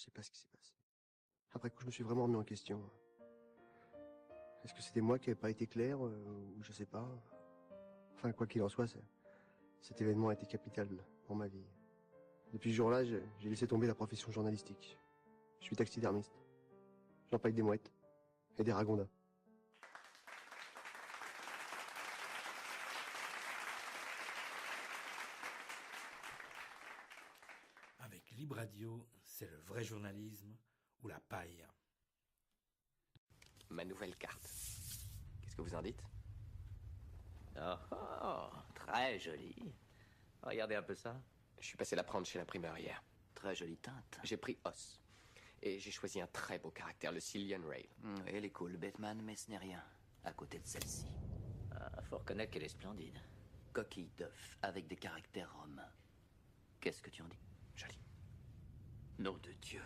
sais pas ce qui s'est passé. Après coup, je me suis vraiment remis en question. Est-ce que c'était moi qui n'avais pas été clair ou je sais pas. Enfin, quoi qu'il en soit, cet événement a été capital pour ma vie. Depuis ce jour-là, j'ai laissé tomber la profession journalistique. Je suis taxidermiste. J'empaille des mouettes et des ragondins. Avec Libre Radio, c'est le vrai journalisme ou la paille. Ma nouvelle carte. Qu'est-ce que vous en dites? Oh, très joli. Regardez un peu ça. Je suis passé la prendre chez l'imprimeur hier. Très jolie teinte. J'ai pris Os. Et j'ai choisi un très beau caractère, le Cillian Rail. Elle est cool, Batman, mais ce n'est rien à côté de celle-ci. Faut reconnaître qu'elle est splendide. Coquille d'œuf avec des caractères romains. Qu'est-ce que tu en dis? Joli. Nom de Dieu.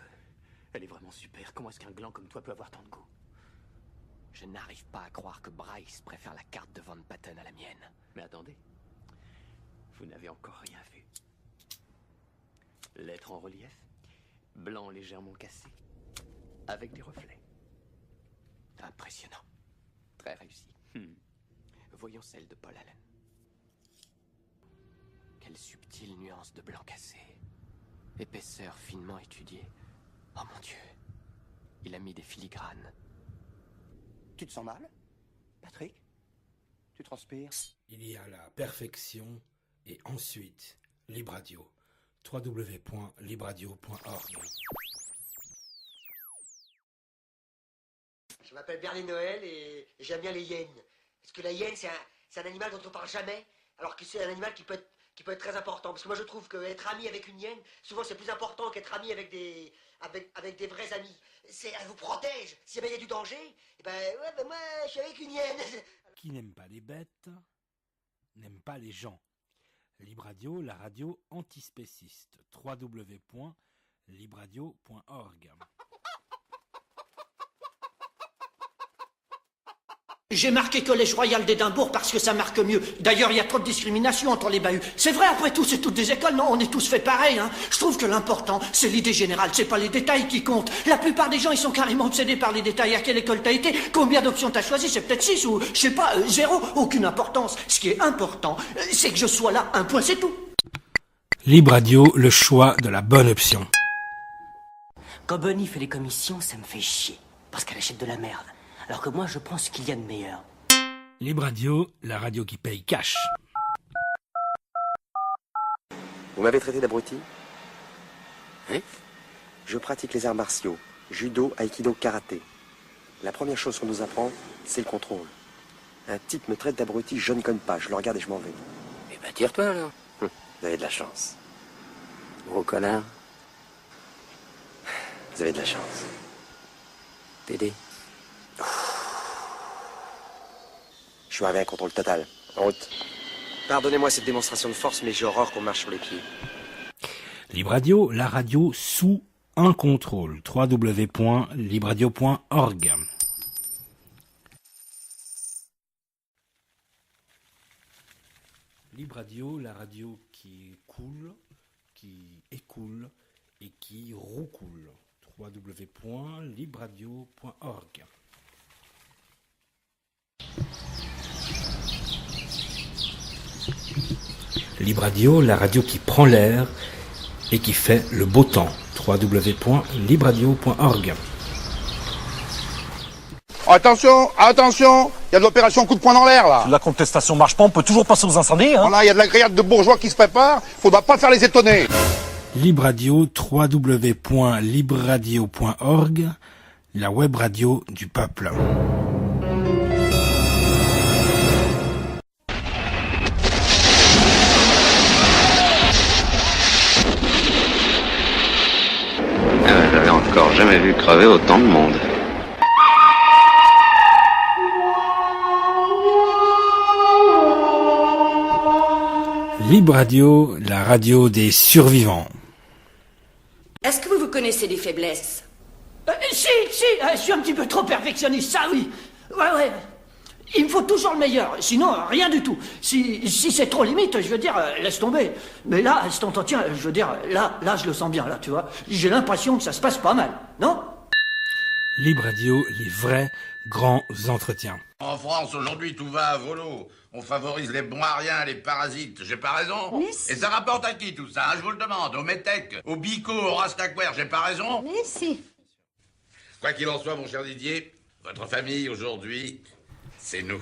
Elle est vraiment super. Comment est-ce qu'un gland comme toi peut avoir tant de goût? Je n'arrive pas à croire que Bryce préfère la carte de Van Patten à la mienne. Mais attendez. Vous n'avez encore rien vu. Lettre en relief. Blanc légèrement cassé. Avec des reflets. Impressionnant. Très réussi. Voyons celle de Paul Allen. Quelle subtile nuance de blanc cassé. Épaisseur finement étudiée. Oh mon Dieu. Il a mis des filigranes. Tu te sens mal, Patrick? Tu transpires? Il y a la perfection et ensuite Libre Radio. www.libradio.org. Je m'appelle Bernie Noël et j'aime bien les hyènes. Parce que la hyène, c'est un animal dont on parle jamais, alors que c'est un animal qui peut être très important. Parce que moi, je trouve qu'être ami avec une hyène, souvent, c'est plus important qu'être ami avec des vrais amis. Elle vous protège. Si jamais il y a du danger, moi, je suis avec une hyène. Qui n'aime pas les bêtes, n'aime pas les gens. Libre Radio, la radio antispéciste. www.libradio.org. J'ai marqué Collège Royal d'Édimbourg parce que ça marque mieux. D'ailleurs, il y a trop de discrimination entre les bahuts. C'est vrai, après tout, c'est toutes des écoles. Non, on est tous fait pareil, hein. Je trouve que l'important, c'est l'idée générale, c'est pas les détails qui comptent. La plupart des gens, ils sont carrément obsédés par les détails. À quelle école t'as été? Combien d'options t'as choisi? C'est peut-être 6 ou, je sais pas, 0. Aucune importance. Ce qui est important, c'est que je sois là. Un point, c'est tout. Libre Radio, le choix de la bonne option. Quand Bonnie fait les commissions, ça me fait chier. Parce qu'elle achète de la merde. Alors que moi, je pense qu'il y a de meilleur. Libre Radio, la radio qui paye cash. Vous m'avez traité d'abruti? Oui. Je pratique les arts martiaux, judo, aikido, karaté. La première chose qu'on nous apprend, c'est le contrôle. Un type me traite d'abruti, je ne conne pas, je le regarde et je m'en vais. Eh ben, tire-toi, alors. Vous avez de la chance. Gros connard. Vous avez de la chance. PD. Je suis arrivé à un contrôle total. En route. Pardonnez-moi cette démonstration de force, mais j'ai horreur qu'on marche sur les pieds. Libre Radio, la radio sous un contrôle. www.libradio.org. Libre Radio, la radio qui coule, qui écoule et qui roucoule. www.libradio.org. Libre Radio, la radio qui prend l'air et qui fait le beau temps. www.libradio.org. Attention, attention, il y a de l'opération coup de poing dans l'air là. La contestation marche pas, on peut toujours passer aux incendies. Hein. Voilà, il y a de la grillade de bourgeois qui se prépare, faudra pas faire les étonner. Libre Radio, www.libreradio.org, la web radio du peuple. J'avais encore jamais vu crever autant de monde. Libre Radio, la radio des survivants. Est-ce que vous connaissez des faiblesses? Si, je suis un petit peu trop perfectionniste, ça oui. Ouais. Il me faut toujours le meilleur, sinon rien du tout. Si c'est trop limite, je veux dire, laisse tomber. Mais là, cet entretien, je veux dire, là, je le sens bien, là, tu vois. J'ai l'impression que ça se passe pas mal, non? Libre Radio, les vrais grands entretiens. En France, aujourd'hui, tout va à volo. On favorise les bons à rien, les parasites. J'ai pas raison? Mais si. Et ça rapporte à qui, tout ça, hein, je vous le demande? Au Metec, au Bico, au Rastaquaire, j'ai pas raison? Mais si. Quoi qu'il en soit, mon cher Didier, votre famille, aujourd'hui, c'est nous.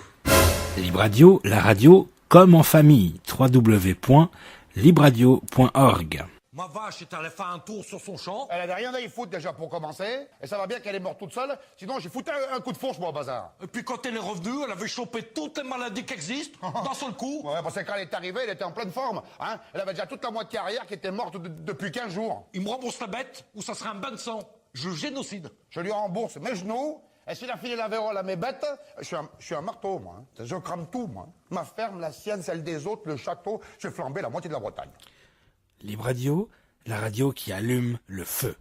Libre Radio, la radio comme en famille. www.libradio.org. Ma vache est allée faire un tour sur son champ. Elle avait rien à y foutre déjà pour commencer. Et ça va bien qu'elle est morte toute seule. Sinon, j'ai foutu un coup de fourche, moi, au bazar. Et puis quand elle est revenue, elle avait chopé toutes les maladies qui existent, d'un seul coup. Ouais, parce que quand elle est arrivée, elle était en pleine forme. Hein, elle avait déjà toute la moitié arrière qui était morte depuis 15 jours. Il me rembourse la bête ou ça serait un bain de sang. Je génocide. Je lui rembourse mes genoux. Et s'il a filé la vérole à mes bêtes, je suis un marteau, moi. Hein. Je crame tout, moi. Ma ferme, la sienne, celle des autres, le château. J'ai flambé la moitié de la Bretagne. Libre Radio, la radio qui allume le feu.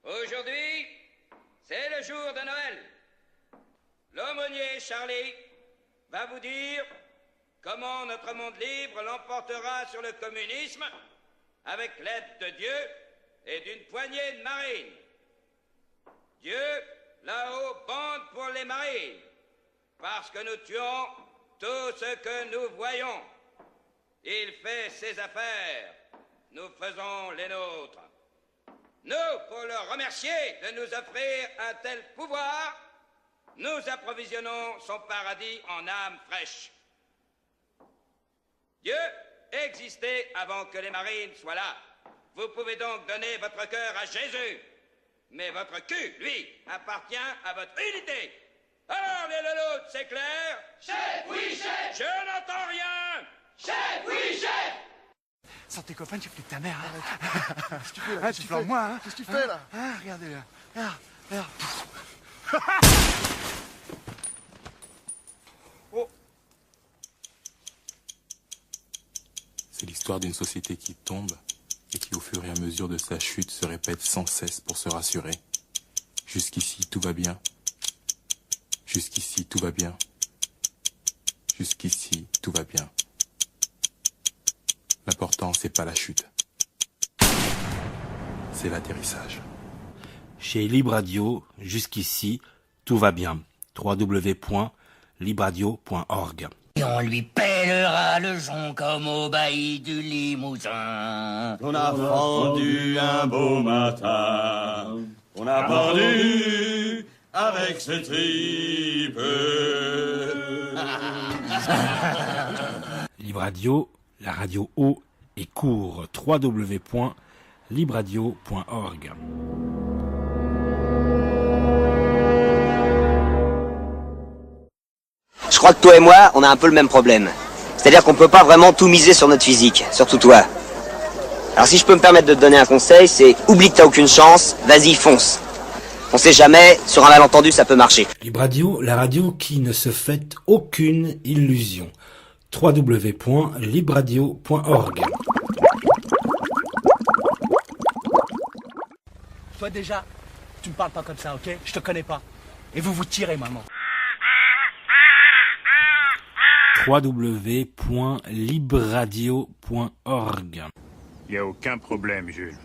Aujourd'hui, c'est le jour de Noël. L'aumônier Charlie va vous dire comment notre monde libre l'emportera sur le communisme avec l'aide de Dieu et d'une poignée de marines. Dieu, là-haut, bande pour les marines, parce que nous tuons tout ce que nous voyons. Il fait ses affaires, nous faisons les nôtres. Nous, pour le remercier de nous offrir un tel pouvoir, nous approvisionnons son paradis en âmes fraîches. Dieu existait avant que les marines soient là. Vous pouvez donc donner votre cœur à Jésus. Mais votre cul, lui, appartient à votre unité. Alors, les loloutes, c'est clair? Chef, oui, chef! Je n'entends rien! Chef, oui, chef! Sans tes copains, tu fais ta mère. Hein. Qu'est-ce que tu fais là? Tu flanques moi, hein. Qu'est-ce que tu fais là? Regardez là. Regarde. Oh. C'est l'histoire d'une société qui tombe et qui, au fur et à mesure de sa chute, se répète sans cesse pour se rassurer. Jusqu'ici, tout va bien. Jusqu'ici, tout va bien. Jusqu'ici, tout va bien. L'important, c'est pas la chute. C'est l'atterrissage. Chez Libre Radio, jusqu'ici, tout va bien. www.libradio.org. Et on lui pèlera le jonc comme au bailli du Limousin. On a fendu un beau matin. On a pendu avec ses tripes. Libre Radio, la radio haut et court. www.libradio.org. Je crois que toi et moi, on a un peu le même problème. C'est-à-dire qu'on peut pas vraiment tout miser sur notre physique, surtout toi. Alors si je peux me permettre de te donner un conseil, c'est oublie que t'as aucune chance, vas-y, fonce. On sait jamais, sur un malentendu, ça peut marcher. Libre Radio, la radio qui ne se fait aucune illusion. www.libradio.org. Toi déjà, tu me parles pas comme ça, ok? Je te connais pas. Et vous vous tirez maintenant. www.libradio.org. Il n'y a aucun problème, Jules.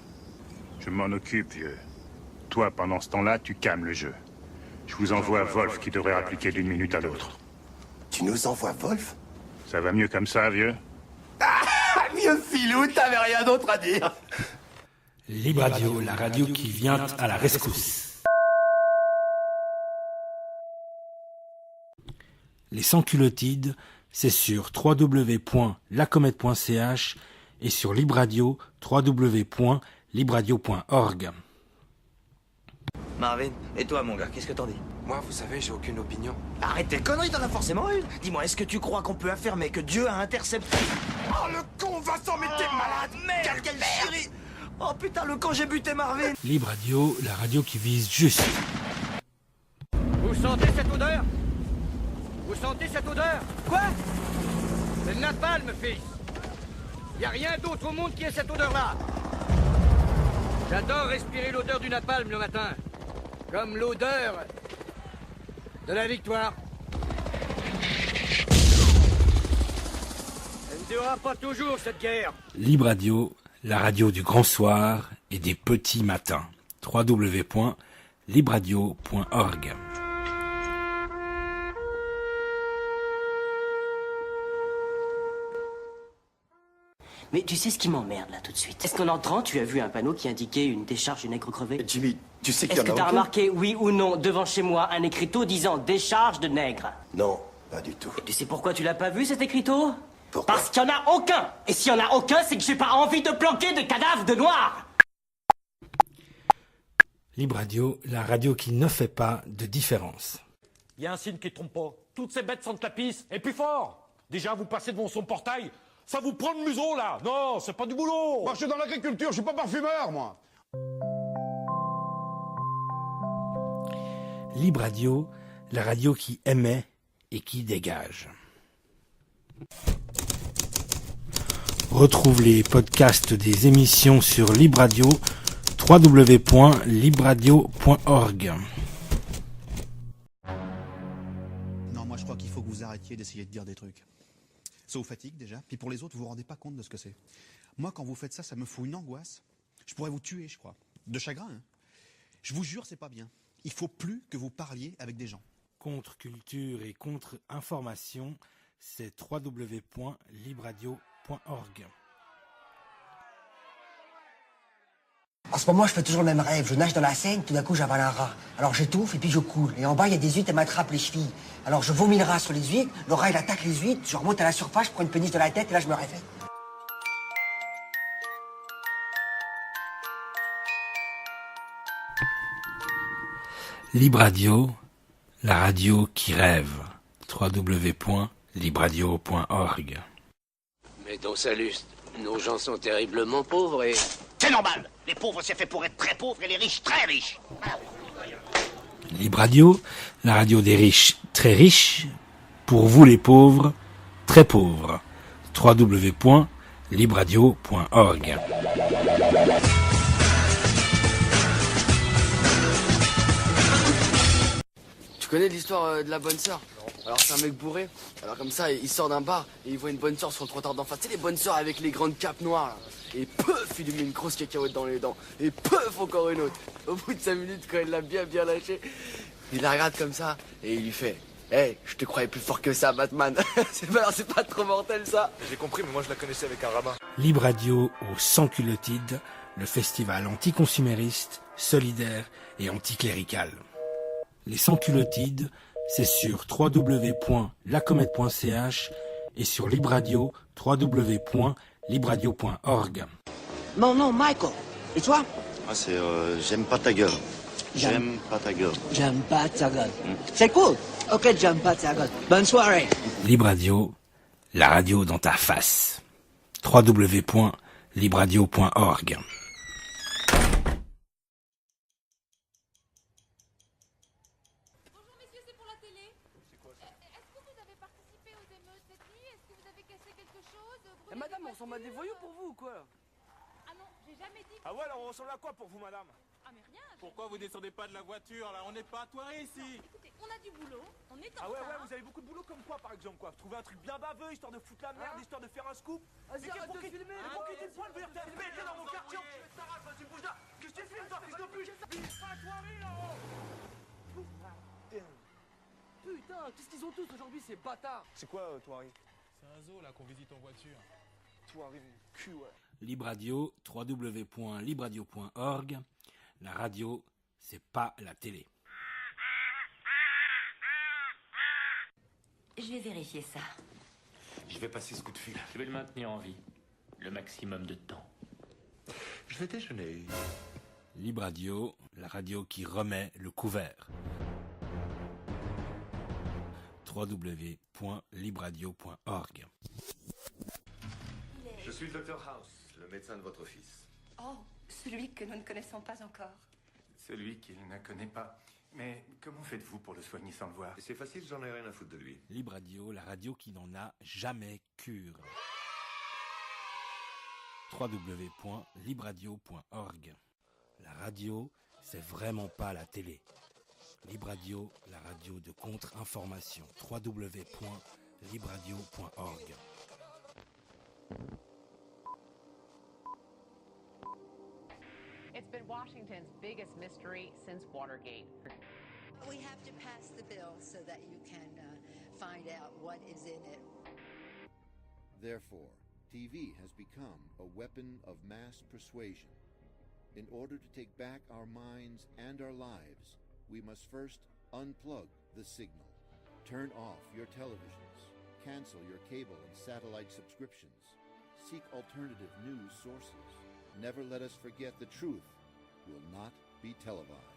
Je m'en occupe, vieux. Toi, pendant ce temps-là, tu calmes le jeu. Je vous envoie Wolf qui devrait appliquer d'une minute à l'autre. Tu nous envoies Wolf? Ça va mieux comme ça, vieux? Ah, vieux filou, t'avais rien d'autre à dire. Libre Radio, la radio qui vient à la rescousse. Les sans-culottides, c'est sur www.lacomète.ch et sur Libre Radio, www.libradio.org. Marvin, et toi, mon gars, qu'est-ce que t'en dis? Moi, vous savez, j'ai aucune opinion. Arrête tes conneries, t'en as forcément une. Dis-moi, est-ce que tu crois qu'on peut affirmer que Dieu a intercepté... Oh, le con, Vincent, mais t'es malade! Merde, quelle chérie! Oh putain, le con, j'ai buté Marvin. Libre Radio, la radio qui vise juste. Vous sentez cette odeur? Vous sentez cette odeur? Quoi? C'est le napalm, fils. Y a rien d'autre au monde qui ait cette odeur-là. J'adore respirer l'odeur du napalm le matin. Comme l'odeur de la victoire. Elle ne durera pas toujours, cette guerre. Libre Radio, la radio du grand soir et des petits matins. www.libradio.org. Mais tu sais ce qui m'emmerde là tout de suite? Est-ce qu'en entrant, tu as vu un panneau qui indiquait une décharge de nègre crevé? Jimmy, tu sais qu'il y Est-ce en a que t'as aucun? remarqué, oui ou non, devant chez moi, un écriteau disant décharge de nègre? Non, pas du tout. Et tu sais pourquoi tu l'as pas vu cet écriteau? Pourquoi? Parce qu'il y en a aucun. Et s'il y en a aucun, c'est que j'ai pas envie de planquer de cadavres de noirs. Libre Radio, la radio qui ne fait pas de différence. Il y a un signe qui ne trompe pas. Toutes ces bêtes sentent la pisse, et plus fort. Déjà, vous passez devant son portail, ça vous prend le museau, là. Non, c'est pas du boulot. Moi, je suis dans l'agriculture, je suis pas parfumeur, moi. Libre Radio, la radio qui émet et qui dégage. Retrouve les podcasts des émissions sur Libre Radio, www.libradio.org. Non, moi je crois qu'il faut que vous arrêtiez d'essayer de dire des trucs. Ça vous fatigue déjà, puis pour les autres, vous vous rendez pas compte de ce que c'est. Moi, quand vous faites ça, ça me fout une angoisse. Je pourrais vous tuer, je crois. De chagrin, hein. Je vous jure, c'est pas bien. Il faut plus que vous parliez avec des gens. Contre-culture et contre-information, c'est www.libradio.org. En ce moment, je fais toujours le même rêve. Je nage dans la Seine, tout d'un coup, j'avale un rat. Alors j'étouffe et puis je coule. Et en bas, il y a des huîtres, elles m'attrapent les chevilles. Alors je vomis le rat sur les huîtres, le rat, il attaque les huîtres, je remonte à la surface, je prends une péniche de la tête et là, je me réveille. Libre Radio, la radio qui rêve. www.libradio.org. Mais dans sa lustre, nos gens sont terriblement pauvres et... C'est normal. Les pauvres, c'est fait pour être très pauvres et les riches, très riches. Libre Radio, la radio des riches très riches, pour vous les pauvres, très pauvres. www.libradio.org. Tu connais l'histoire de la bonne sœur? Alors c'est un mec bourré, alors comme ça il sort d'un bar et il voit une bonne sœur sur le trottoir d'en face. Tu sais les bonnes sœurs avec les grandes capes noires là. Et peuf, il lui met une grosse cacahuète dans les dents. Et peuf, encore une autre. Au bout de 5 minutes, quand il l'a bien lâché, il la regarde comme ça et il lui fait: hey, je te croyais plus fort que ça, Batman. c'est pas trop mortel ça? J'ai compris, mais moi je la connaissais avec un rabbin. Libre Radio au Sans-Culottide, le festival anticonsumériste, solidaire et anticlérical. Les Sans-Culottides, c'est sur www.lacomète.ch et sur Libre Radio, www.libradio.org. Non, Michael. Et toi? Ah, c'est j'aime pas ta gueule. J'aime pas ta gueule. J'aime pas ta gueule. C'est cool. Ok, j'aime pas ta gueule. Bonne soirée. Libre Radio, la radio dans ta face. www.libradio.org. Madame, on ressemble à des voyous pour vous ou quoi? Ah non, j'ai jamais dit... Ah ouais, alors on ressemble à quoi pour vous, madame? Ah mais rien. Pourquoi vous descendez pas de la voiture, là? On n'est pas à Thoiry, ici. Écoutez, on a du boulot, on est en Ah ouais, retard. vous avez beaucoup de boulot comme quoi, par exemple, quoi? Trouver un truc bien baveux, histoire de foutre la merde, histoire de faire un scoop. Vas-y, arrête de filmer. Pour qui tu te pointes, viens dans mon quartier, vas-y, bouge là. Qu'est-ce que tu filmes, toi, fils de pute? Vise pas Thoiry, là-haut. Putain, qu'est-ce qu'ils ont tous aujourd'hui, ces bâtards? C'est quoi, Thoiry? C'est un zoo, là, qu'on visite en voiture. Thoiry, mon cul, ouais. Libre Radio, www.libradio.org. La radio, c'est pas la télé. Je vais vérifier ça. Je vais passer ce coup de fil. Je vais le maintenir en vie. Le maximum de temps. Je vais déjeuner. Libre Radio, la radio qui remet le couvert. www.libradio.org. Je suis le Dr House, le médecin de votre fils. Oh, Celui que nous ne connaissons pas encore. Celui qu'il ne connaît pas. Mais comment faites-vous pour le soigner sans le voir? C'est facile, j'en ai rien à foutre de lui. Libre Radio, la radio qui n'en a jamais cure. www.libradio.org. La radio, c'est vraiment pas la télé. Libre Radio, la radio de contre-information. www.libradio.org. It's been Washington's biggest mystery since Watergate. We have to pass the bill so that you can find out what is in it. Therefore, TV has become a weapon of mass persuasion. In order to take back our minds and our lives, we must first unplug the signal. Turn off your televisions. Cancel your cable and satellite subscriptions. Seek alternative news sources. Never let us forget the truth will not be televised.